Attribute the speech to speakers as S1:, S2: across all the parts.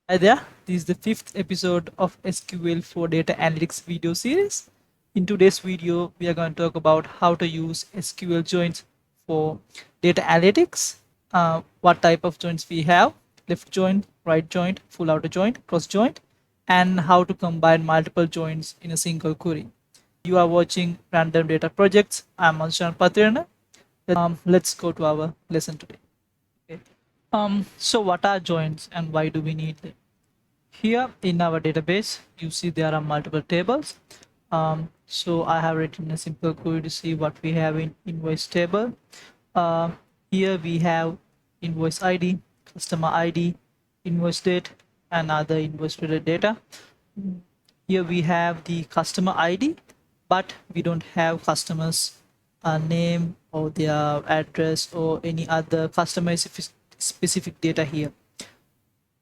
S1: Hi there, this is the fifth episode of SQL for Data Analytics video series. In today's video, we are going to talk about how to use SQL joins for data analytics, what type of joins we have, left join, right join, full outer join, cross join, and how to combine multiple joins in a single query. You are watching Random Data Projects. I'm Anshan Patirana. Let's go to our lesson today. Okay. So what are joins and why do we need them? Here in our database, you see there are multiple tables. So I have written a simple query to see what we have in invoice table. Uh, Here we have invoice ID, customer ID, invoice date, and other invoice related data. Here we have the customer ID, but we don't have customers name or their address or any other customer specific data here.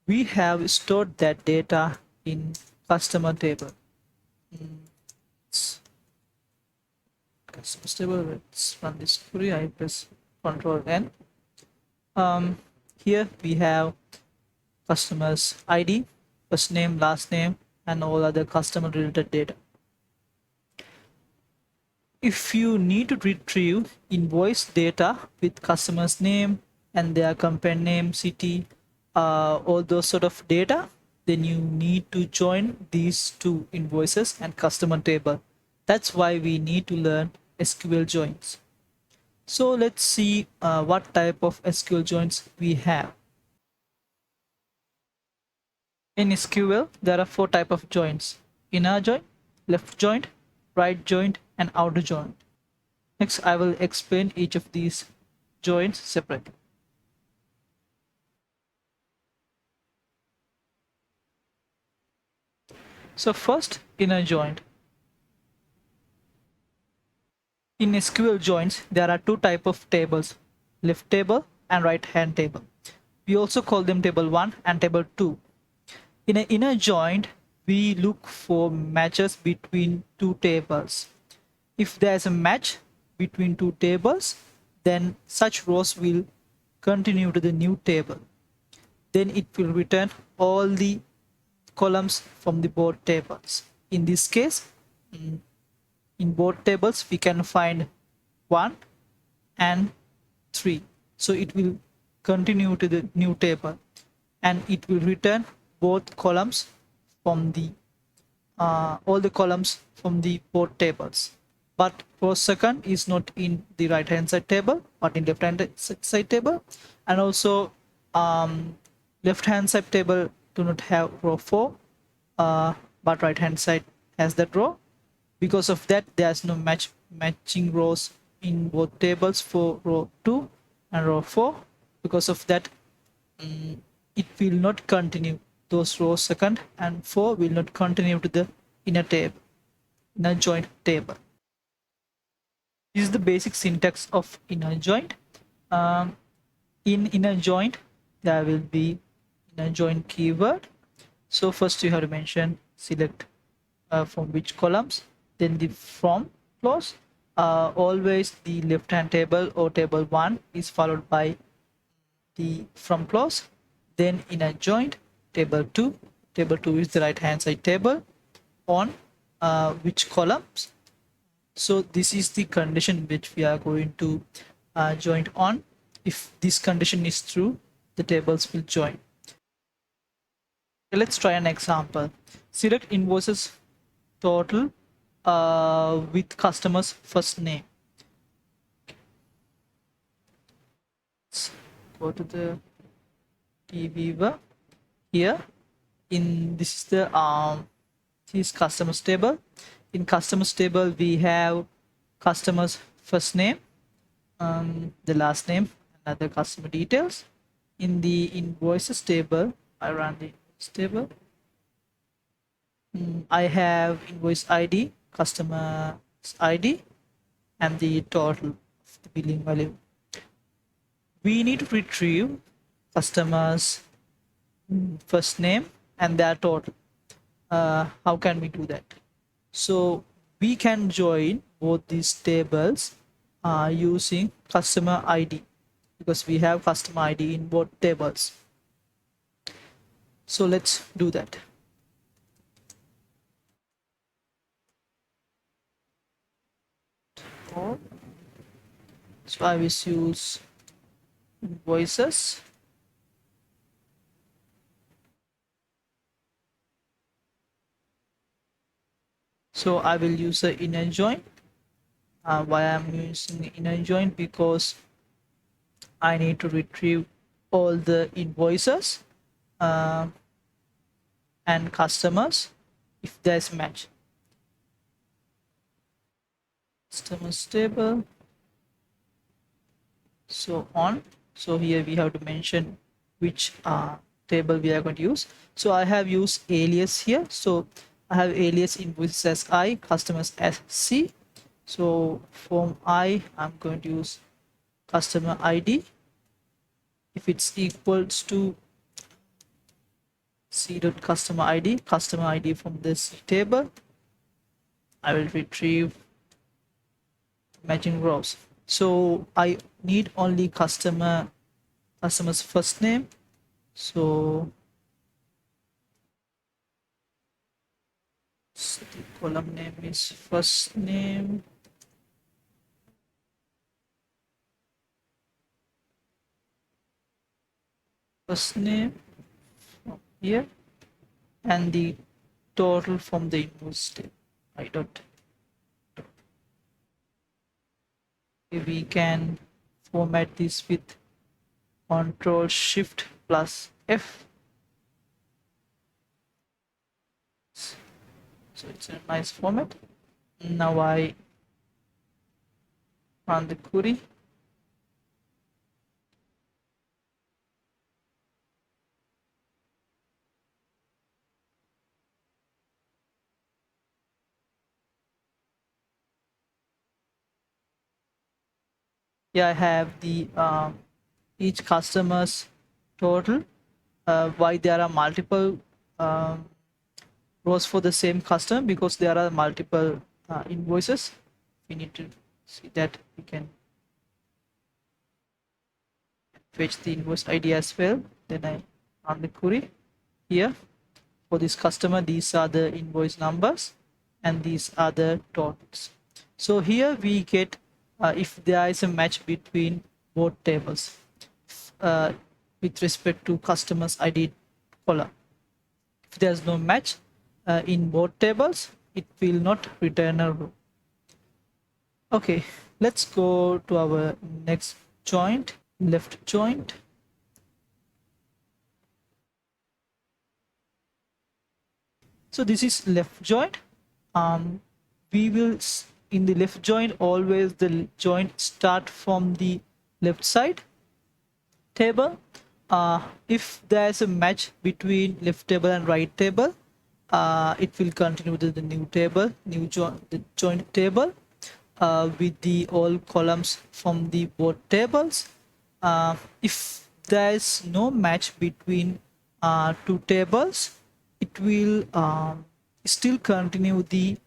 S1: We have stored that data in customer table. It's customer table. Let's run this query. I press Control N. Here we have customers ID, first name, last name, and all other customer related data. If you need to retrieve invoice data with customer's name and their company name, city, all those sort of data, then you need to join these two invoices and customer table. That's why we need to learn SQL joins. So let's see what type of SQL joins we have. In SQL, there are four types of joins: inner join, left join, right join, and outer join. Next, I will explain each of these joins separately. So first, inner join. In SQL joins, there are two types of tables: left table and right hand table. We also call them table 1 and table 2. In an inner joint, we look for matches between two tables. If there is a match between two tables, then such rows will continue to the new table. Then it will return all the columns from the both tables. In this case, in both tables, we can find 1 and 3. So it will continue to the new table and it will return both columns from the all the columns from the both tables. But row second is not in the right hand side table but in left hand side table, and also left hand side table do not have row 4, but right hand side has that row. Because of that, there's no matching rows in both tables for row 2 and row 4. Because of that, it will not continue. Those rows second and 4 will not continue to the inner joint table. This is the basic syntax of inner joint. In inner joint, there will be inner joint keyword. So first you have to mention select from which columns, then the from clause. Always the left hand table or table 1 is followed by the from clause. Then inner joint table 2. Table 2 is the right hand side table on which columns. So this is the condition which we are going to join on. If this condition is true, the tables will join. Let's try an example. Select invoices total with customer's first name. Let's go to the viewer. Here in this is the this customers table. In customers table, we have customers first name, the last name, and other customer details. In the invoices table, I run the invoice table. I have invoice ID, customer ID, and the total of the billing value. We need to retrieve customers first name and their total. How can we do that? So we can join both these tables using customer ID, because we have customer ID in both tables. So let's do that. So I will use invoices. So I will use an inner join. Why I'm using inner join? Because I need to retrieve all the invoices uh, and customers if there's match. Customers table. So on. So here we have to mention which table we are going to use. So I have used alias here. So I have alias invoices as I, customers as C. So from I'm going to use customer ID. If it's equals to C dot customer ID from this table, I will retrieve matching rows. So I need only customer's first name. So the column name is first name. First name from here, and the total from the invoice table. I don't. We can format this with Control Shift plus F. So it's a nice format. Now I run the query. Yeah, I have the each customer's total. Why there are multiple rows for the same customer? Because there are multiple invoices. We need to see that. We can fetch the invoice ID as well. Then I run the query here. For this customer, these are the invoice numbers and these are the totals. So here we get if there is a match between both tables with respect to customers ID column. If there's no match in both tables, it will not return a row. Okay, let's go to our next joint, left joint. So this is left joint. We will in the left joint always the joint start from the left side table. If there's a match between left table and right table, it will continue to the new table, the joint table with the all columns from the both tables. If there's no match between two tables, it will still continue the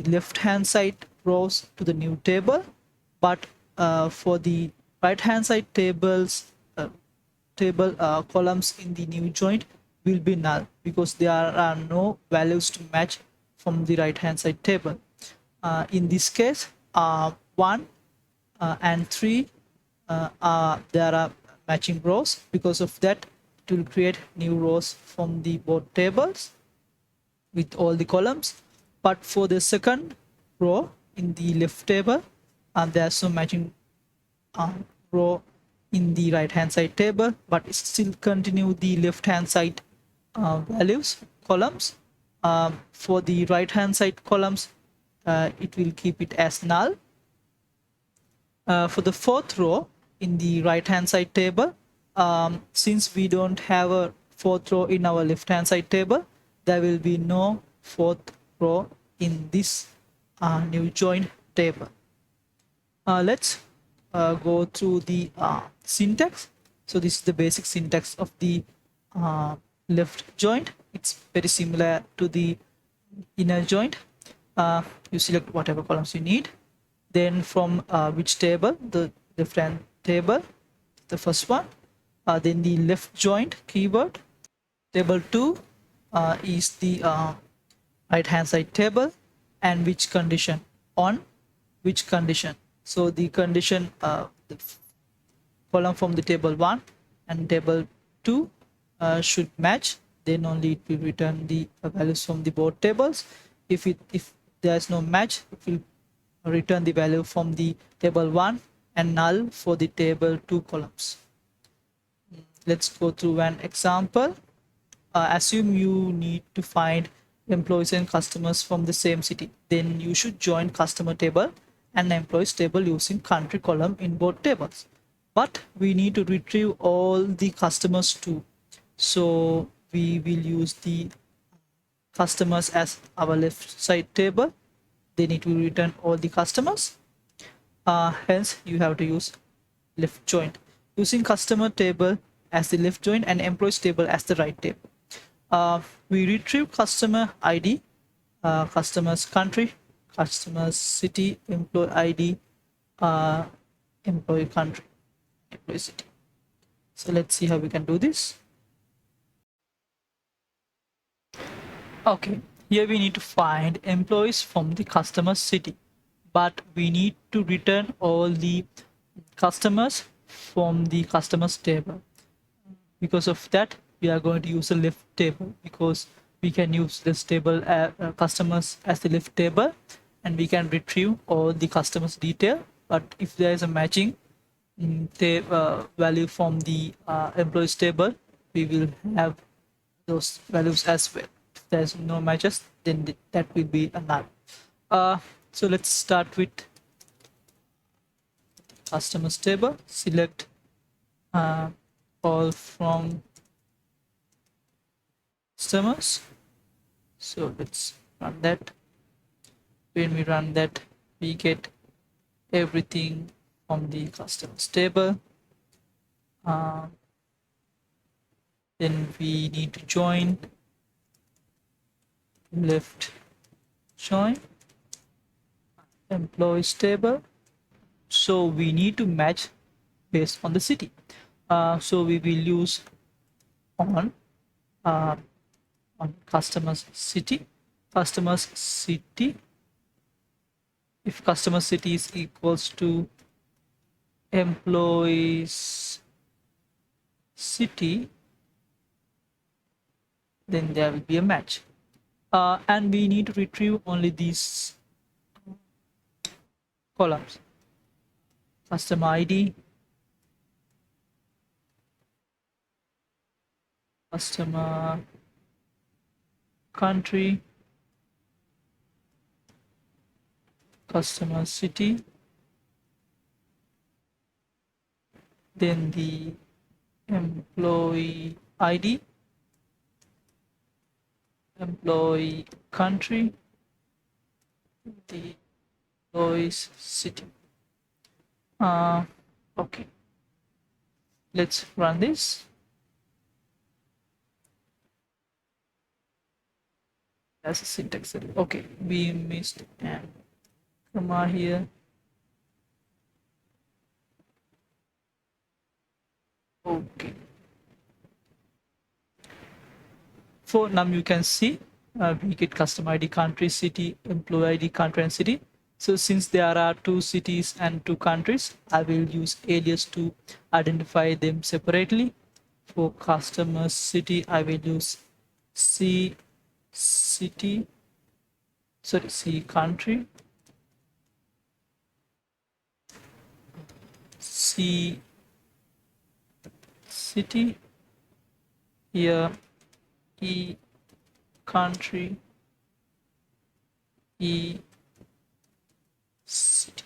S1: left hand side rows to the new table, but for the right hand side table columns in the new joint will be null because there are no values to match from the right hand side table. In this case 1 and 3 there are matching rows. Because of that, it will create new rows from the both tables with all the columns. But for the second row in the left table, there's no matching row in the right hand side table, but still continue the left hand side values columns. For the right hand side columns, it will keep it as null. For the fourth row in the right hand side table, since we don't have a fourth row in our left hand side table, there will be no fourth row in this new join table. Let's go through the syntax. So this is the basic syntax of the left joint. It's very similar to the inner joint. You select whatever columns you need, then from which table, the left hand table, the first one, then the left joint keyword, Table 2 is the right hand side table, and which condition, on which condition. So the condition, the column from the table 1 and table 2 should match, then only it will return the values from the both tables. If there's no match, it will return the value from the table 1 and null for the table 2 columns. Let's go through an example. Assume you need to find employees and customers from the same city. Then you should join customer table and employees table using country column in both tables. But we need to retrieve all the customers too. So we will use the customers as our left side table. They need to return all the customers. Hence, you have to use left join, using customer table as the left join and employees table as the right table. We retrieve customer ID, customers country, customers city, employee ID, employee country, employee city. So let's see how we can do this. Okay, here we need to find employees from the customer city, but we need to return all the customers from the customers table. Because of that, we are going to use a left table, because we can use this table customers as the left table, and we can retrieve all the customers detail. But if there is a matching value from the employees table, we will have those values as well. If there's no matches, then that will be a null. So let's start with customers table. Select all from customers. So let's run that. When we run that, we get everything from the customers table. Then we need to join, left join employees table. So we need to match based on the city. So we will use on customers city. If customer city is equals to employees city, then there will be a match. And we need to retrieve only these columns: customer ID, customer country, customer city, then the employee ID, employee country, the employees city. Okay, let's run this. That's a syntax error. Okay, we missed an comma here. Okay. For now, you can see we get customer ID, country, city, employee ID, country, and city. So since there are two cities and two countries, I will use alias to identify them separately. For customer city, I will use C city, sorry, C country, C city, here E country, E city.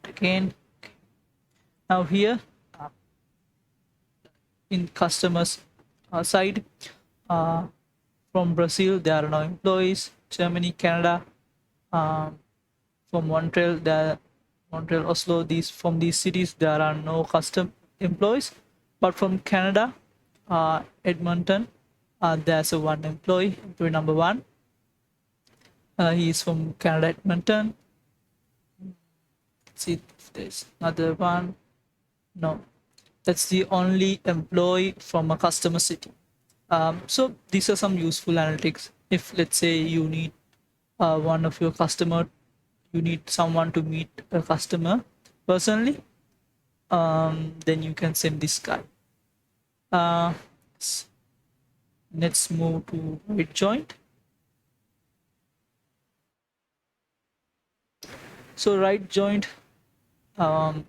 S1: Again, now here in customers side, from Brazil there are no employees. Germany, Canada, from Montreal, Montreal, Oslo, these from these cities there are no custom employees. But from Canada, Edmonton, there's a one employee number 1. He is from Canada, Edmonton. Let's see if there's another one. No. That's the only employee from a customer city. So these are some useful analytics. If let's say you need one of your customer, you need someone to meet a customer personally, then you can send this guy. Uh, let's move to right joint. So right joint, um,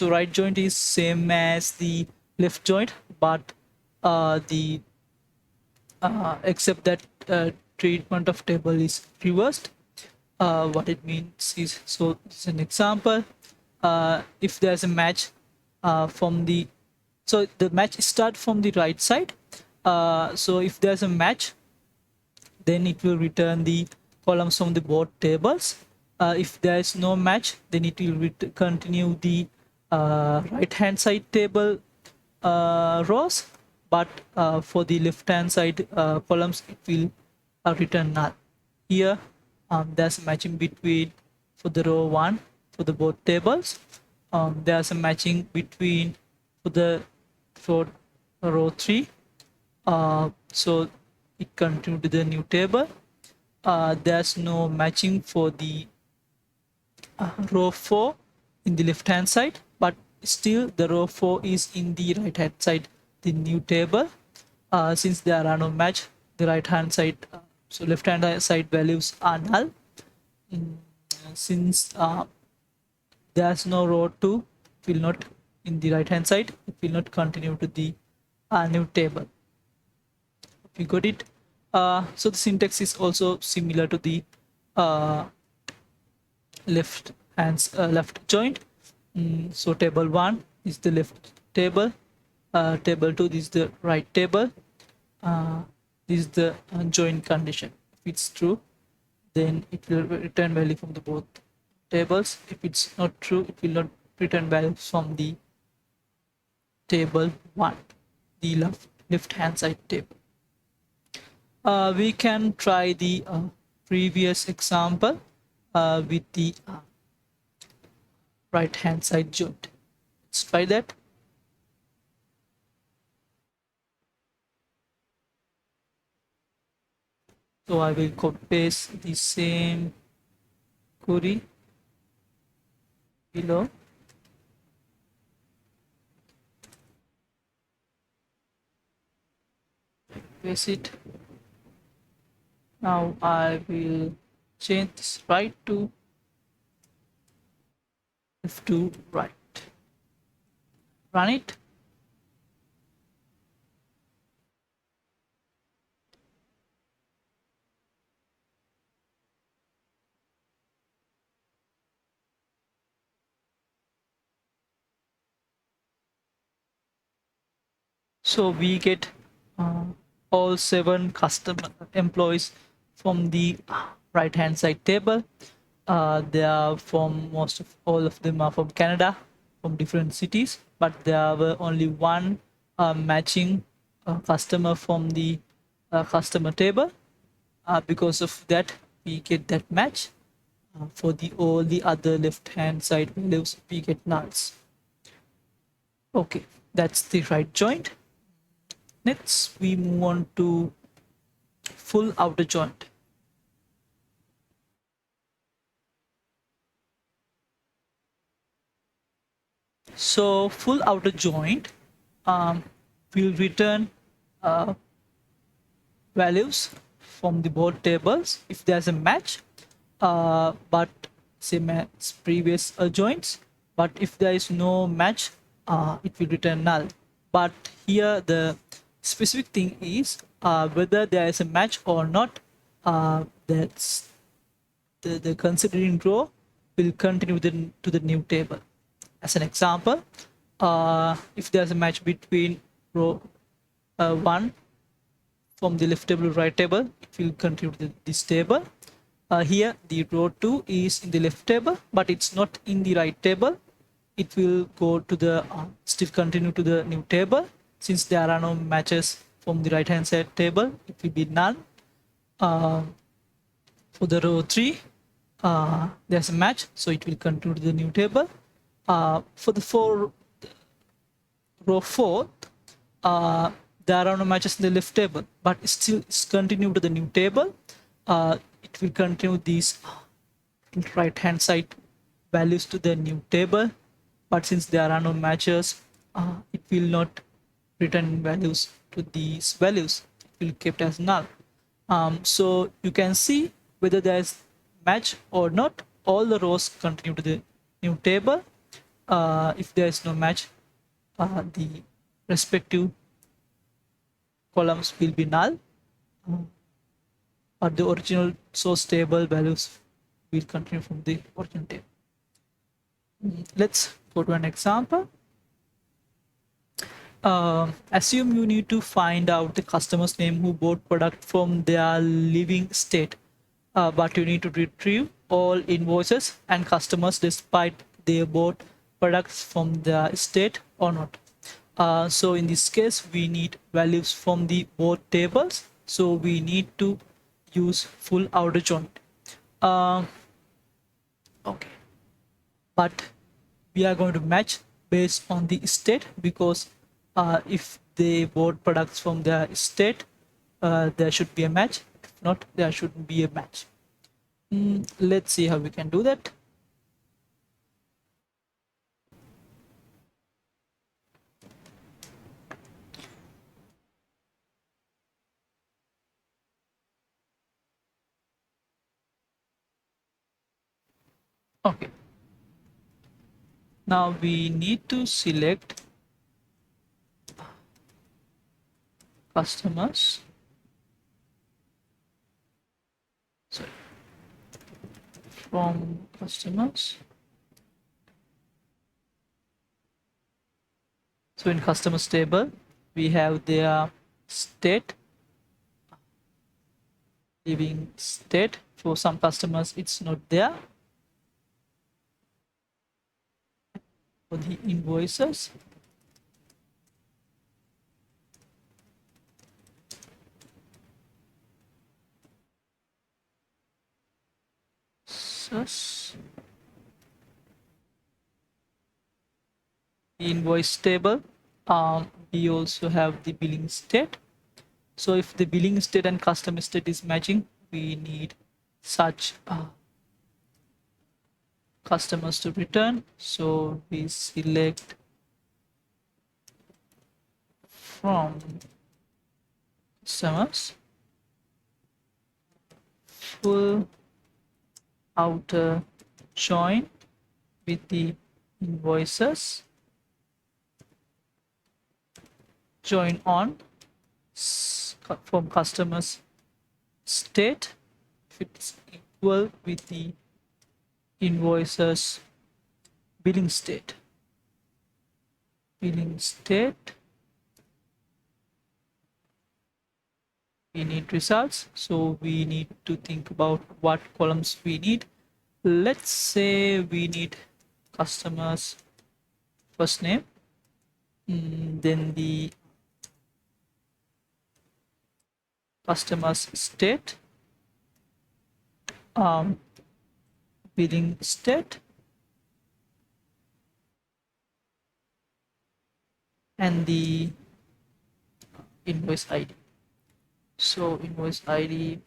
S1: right joint is same as the left joint, but the except that treatment of table is reversed. What it means is, so it's an example. If there's a match from the, so the match start from the right side. So if there's a match, then it will return the columns from the both tables. If there is no match, then it will continue the right hand side table rows, but for the left hand side columns, it will return null. Here there's a matching between for the row 1 for the both tables. There's a matching between for the row 3. So it continued to the new table. There's no matching for the row 4 in the left hand side, but still the row 4 is in the right hand side, the new table. Since there are no match, the right hand side, so left hand side values are null. Since there's no row 2, it will not in the right hand side, it will not continue to the new table. You got it. So the syntax is also similar to the left joint. So table 1 is the left table, table 2 is the right table. This is the join condition. If it's true, then it will return value from the both tables. If it's not true, it will not return values from the table 1, the left hand side table. We can try the previous example with the right hand side joint. Let's try that. So I will copy paste the same query below. Paste it. Now I will change this right to left to right. Run it. So we get all 7 customer employees from the right hand side table. They are from all of them are from Canada, from different cities, but there were only one matching customer from the customer table. Because of that, we get that match. For the all the other left hand side values, we get nulls. Okay, that's the right joint. Next, we move on to full outer joint. So full outer joint will return values from the both tables if there's a match, but same as previous joints. But if there is no match, it will return null. But here the specific thing is whether there is a match or not. That's the considering row will continue to the new table. As an example, if there's a match between row 1 from the left table to right table, it will continue to this table. Here the row 2 is in the left table, but it's not in the right table. It will go to the still continue to the new table. Since there are no matches from the right hand side table, it will be none. For the row 3, there's a match, so it will continue to the new table. For the 4 row 4, there are no matches in the left table, but still it's continue to the new table. It will continue these right hand side values to the new table, but since there are no matches, it will not return values to these values. It will kept as null. So you can see whether there is match or not. All the rows continue to the new table. If there is no match, the respective columns will be null, but the original source table values will continue from the original table. Let's go to an example. Assume you need to find out the customer's name who bought product from their living state, but you need to retrieve all invoices and customers despite they bought products from their state or not. So in this case, we need values from the both tables. So we need to use full outer join. Okay, but we are going to match based on the state, because if they bought products from their state, there should be a match. If not, there shouldn't be a match. Let's see how we can do that. Okay, now we need to select customers. Sorry, from customers. So in customers table, we have their state, living state. For some customers, it's not there. For the invoices, the invoice table, we also have the billing state. So if the billing state and customer state is matching, we need such customers to return. So we select from customers full outer join with the invoices, join on from customers state if it's equal with the invoices billing state. We need results, so we need to think about what columns we need. Let's say we need customers first name, then the customers state, billing state, and the invoice ID. So invoice ID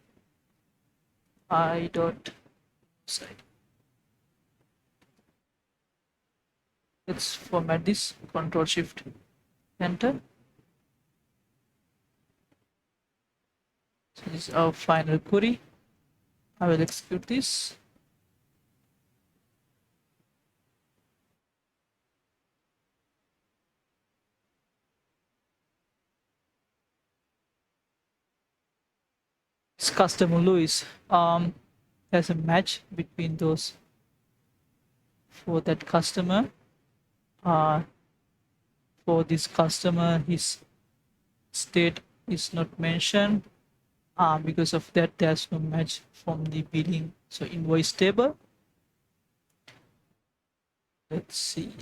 S1: I dot side. Let's format this, Control Shift Enter. So this is our final query. I will execute this. This customer Louis, there's a match between those for that customer. For this customer, his state is not mentioned. Because of that, there's no match from the billing. So invoice table. Let's see.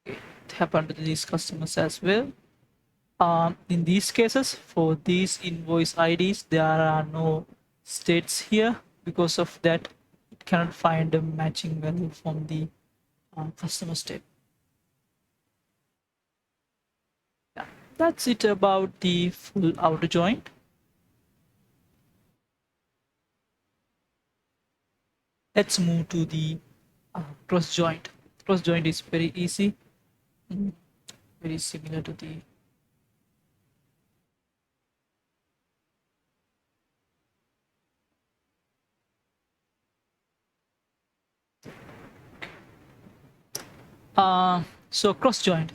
S1: It happened to these customers as well. In these cases, for these invoice IDs, there are no states here. because of that it cannot find a matching value from the customer table. Yeah, that's it about the full outer joint. Let's move to the cross joint. Cross joint is very easy, very similar to the so cross joint.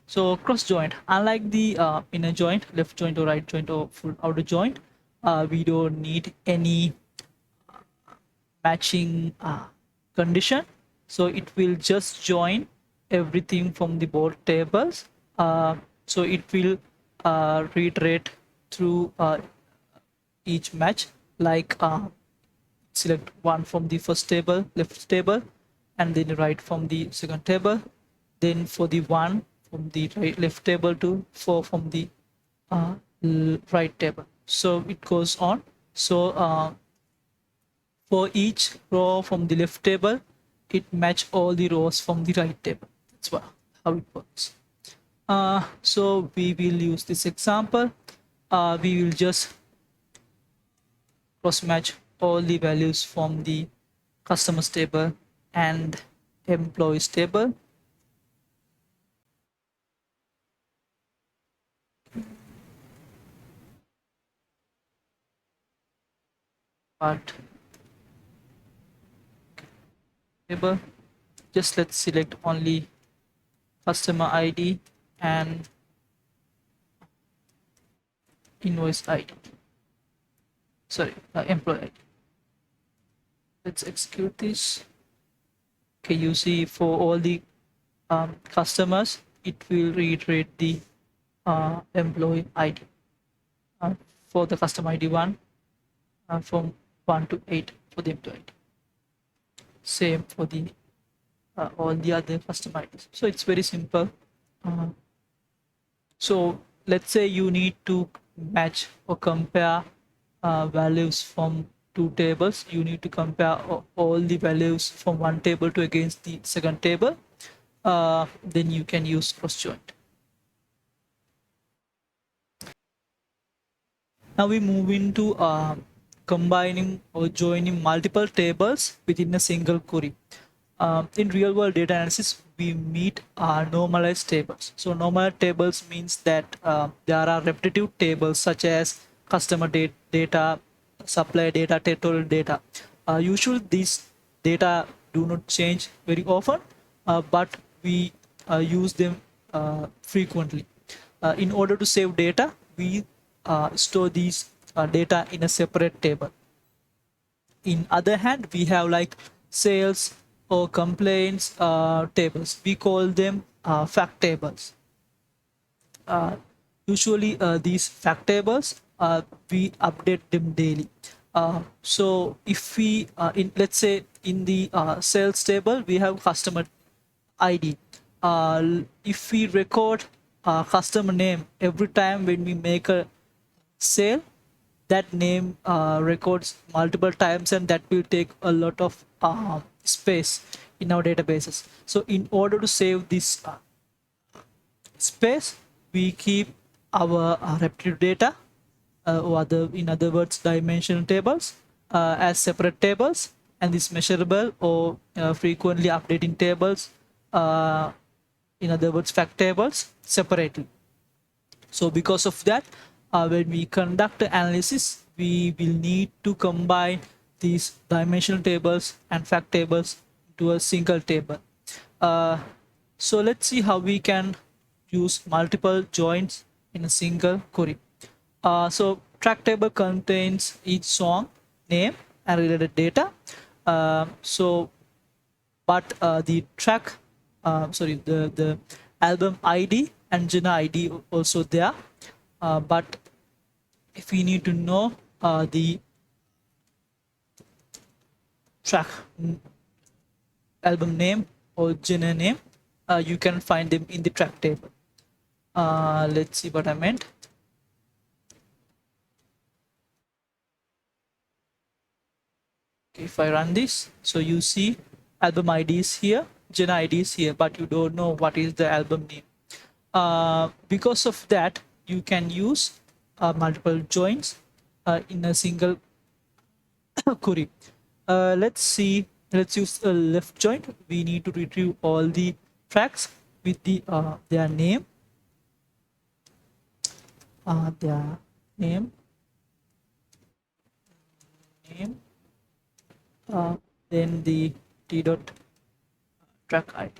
S1: So cross joint, unlike the inner joint, left joint or right joint or full outer joint, we don't need any matching condition. So it will just join everything from the both tables. So it will reiterate through each match, like select one from the first table, left table, and then right from the second table, then for the one from the right, left table to four from the right table. So it goes on. So for each row from the left table, it match all the rows from the right table. That's how it works. So we will use this example. We will just cross match all the values from the customers table and employees table. But table, just let's select only customer ID and invoice ID. Sorry, employee ID. Let's execute this. Okay, you see for all the customers, it will reiterate the employee ID. For the customer ID 1, from 1 to 8 for the employee ID. Same for the all the other customer IDs. So it's very simple. So let's say you need to match or compare values from two tables. You need to compare all the values from one table to against the second table. Then you can use cross joint. Now we move into combining or joining multiple tables within a single query. In real world data analysis, we meet normalized tables. So normalized tables means that there are repetitive tables such as customer data, supply data, territorial data. Usually these data do not change very often, but we use them frequently. In order to save data, we store these data in a separate table. In other hand, we have like sales or complaints tables. We call them fact tables. Usually these fact tables, we update them daily. So if we let's say in the sales table we have customer ID. If we record customer name every time when we make a sale, that name records multiple times, and that will take a lot of space in our databases. So in order to save this space, we keep our repetitive data, or in other words dimensional tables, as separate tables, and this measurable or frequently updating tables, in other words fact tables, separately. So because of that, when we conduct analysis, we will need to combine these dimensional tables and fact tables to a single table. So let's see how we can use multiple joins in a single query. So track table contains each song name and related data. But the track, the album ID and genre ID also there. But if we need to know the track album name or genre name, you can find them in the track table. Let's see what I meant. If I run this, so you see album ID is here, genre ID is here, but you don't know what is the album name. Because of that, you can use multiple joins in a single query. Let's use a left join. We need to retrieve all the tracks with their name, their name, name, uh, then the t dot track ID.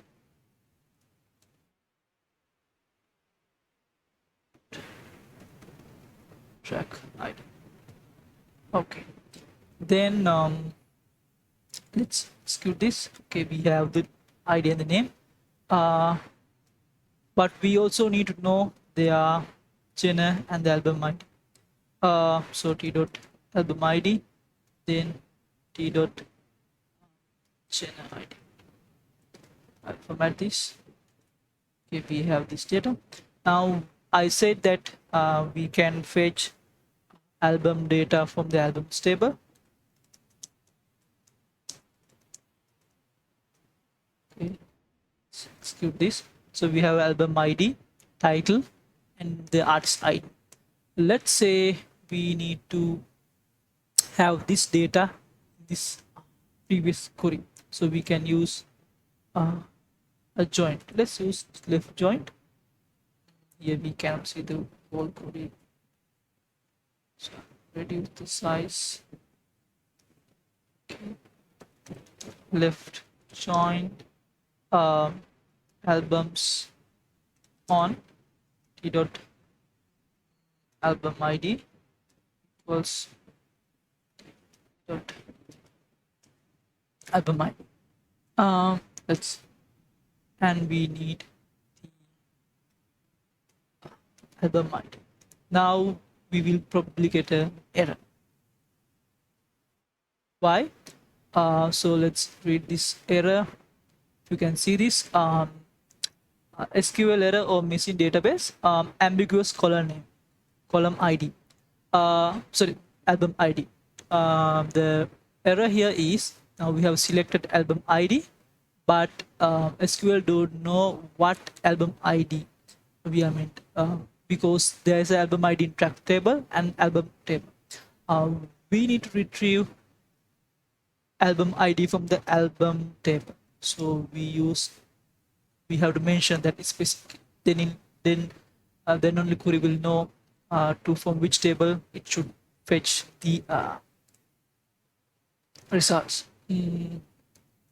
S1: Track ID. Okay. Then let's execute this. Okay, we have the ID and the name. But we also need to know their genre and the album ID. So t dot album ID, then t dot genre ID. I'll format this. Okay, we have this data. Now I said that we can fetch album data from the albums table. Okay, let's execute this. So we have album ID, title, and the artist ID. Let's say we need to have this data, this previous query. So we can use a joint. Let's use left joint. Here we cannot see the whole query. So reduce the size. Okay. Left joint albums on t dot album ID equals dot album ID. Let's and we need the album ID. Now we will probably get an error. Why? So let's read this error. You can see this SQL error or missing database, ambiguous column ID. Sorry, album ID. The error here is now we have selected album ID, but SQL don't know what album ID we are meant because there is an album ID in track table and album table. We need to retrieve album ID from the album table. So we have to mention that it's specific. Then only query will know to from which table it should fetch the results.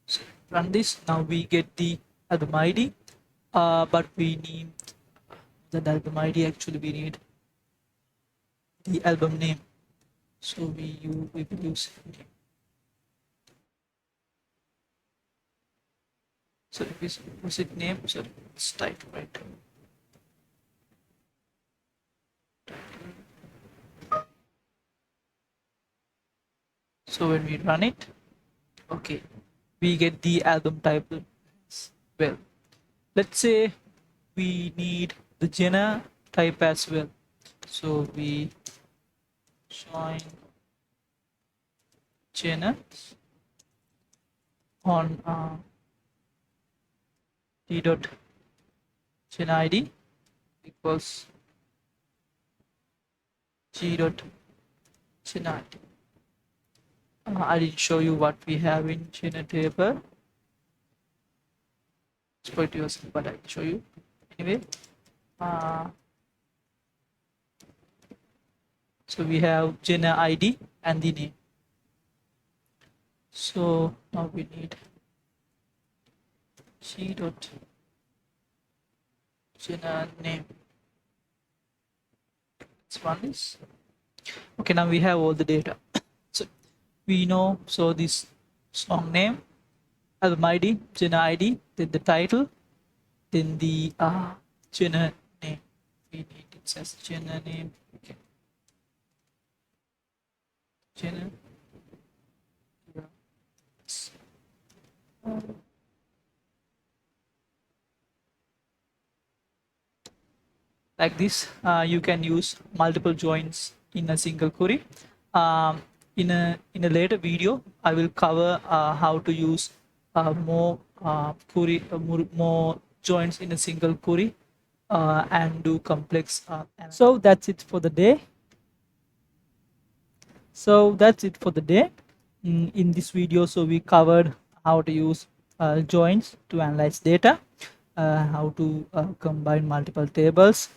S1: So run this. Now we get the album ID, but we need the album ID. Actually, we need the album name. So we will use name. So was it name? So it's title, right? So when we run it, okay, we get the album type as well. Let's say we need the genre type as well. So we join genre on t dot genre ID equals g dot genre ID. I didn't show you what we have in genre table. Exploit yourself, but I can show you anyway. So we have genre ID and the name. So now we need g dot genre name. Let's run this. Okay, now we have all the data. So we know, so this song name, album ID, genre ID, then the title, then the genre name. We need it says genre name. Okay. Genre. Like this, you can use multiple joins in a single query. In a later video, I will cover how to use more joins in a single query and do complex. So that's it for the day. In this video, so we covered how to use joins to analyze data, how to combine multiple tables.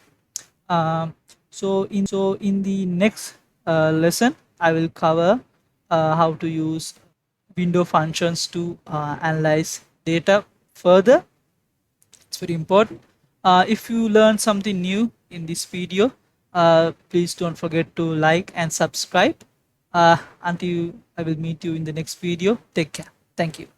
S1: In the next lesson, I will cover how to use window functions to analyze data further. It's very important. If you learn something new in this video, please don't forget to like and subscribe. Until I will meet you in the next video. Take care. Thank you.